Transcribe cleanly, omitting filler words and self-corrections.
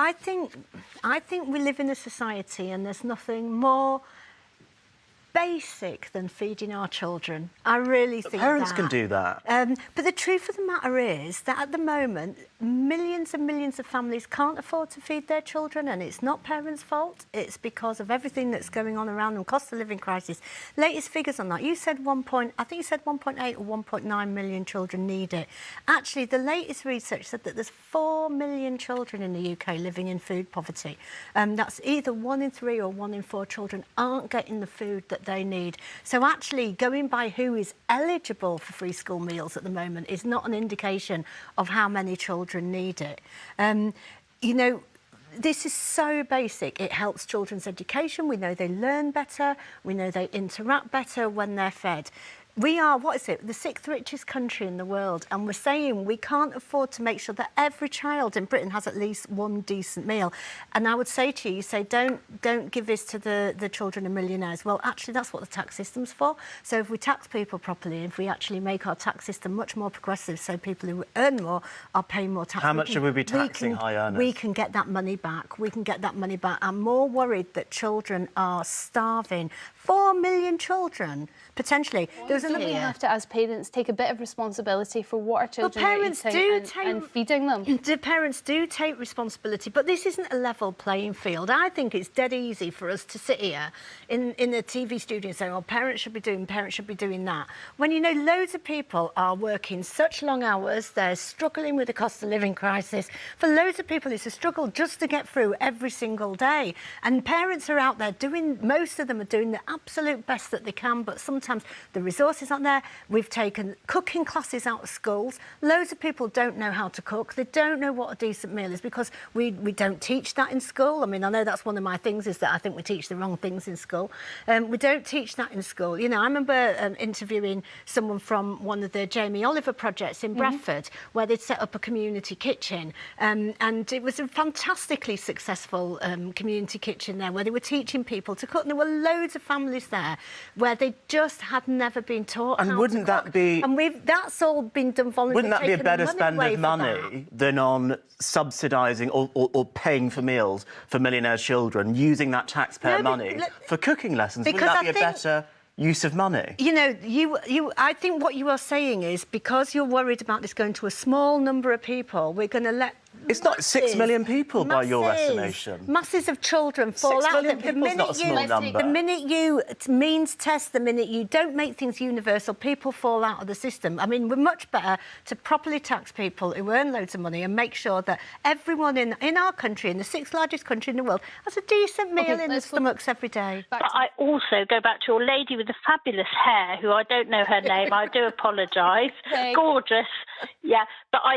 I think we live in a society and there's nothing more basic than feeding our children. I really think parents can do that. But the truth of the matter is that at the moment, millions and millions of families can't afford to feed their children, and it's not parents' fault. It's because of everything that's going on around them, cost of living crisis. Latest figures on that. You said I think you said 1.8 or 1.9 million children need it. Actually, the latest research said that there's 4 million children in the UK living in food poverty. That's either 1 in 3 or 1 in 4 children aren't getting the food that they need. So actually, going by who is eligible for free school meals at the moment is not an indication of how many children need it. You know, this is so basic. It helps children's education. We know they learn better. We know they interact better when they're fed. We are, what is it, the 6th richest country in the world, and we're saying we can't afford to make sure that every child in Britain has at least one decent meal. And I would say to you, you say, don't give this to the children of millionaires. Well, actually, that's what the tax system's for. So if we tax people properly, if we actually make our tax system much more progressive so people who earn more are paying more tax. How much should we be taxing high earners? We can get that money back. We can get that money back. I'm more worried that children are starving. 4 million children, potentially. Don't we have to, as parents, take a bit of responsibility for what our children are eating and feeding them? The parents do take responsibility, but this isn't a level playing field. I think it's dead easy for us to sit here in the TV studio and say, well, parents should be doing that. When, you know, loads of people are working such long hours, they're struggling with the cost of living crisis. For loads of people, it's a struggle just to get through every single day. And parents are out there most of them are doing the absolute best that they can, but sometimes the resources aren't there. We've taken cooking classes out of schools. Loads of people don't know how to cook. They don't know what a decent meal is because we don't teach that in school. I mean, I know that's one of my things, is that I think we teach the wrong things in school. We don't teach that in school. You know, I remember interviewing someone from one of the Jamie Oliver projects in Bradford, where they'd set up a community kitchen. And it was a fantastically successful community kitchen there, where they were teaching people to cook. And there were loads of families there where they just had never been taught and how wouldn't to cook. That be... And that's all been done voluntarily. Wouldn't that be a better spend of money than on subsidising or paying for meals for millionaire children, using that taxpayer money for cooking lessons? Wouldn't that be a better use of money? You know, I think what you are saying is, because you're worried about this going to a small number of people, we're going to let... It's not 6 million people by your estimation. Masses of children fall out. 6 million people is not a small number. The minute you means test, the minute you don't make things universal, people fall out of the system. I mean, we're much better to properly tax people who earn loads of money and make sure that everyone in our country, in the 6th largest country in the world, has a decent meal in their stomachs every day. But I also go back to your lady with the fabulous hair, who I don't know her name, I do apologise. Gorgeous. Yeah, but I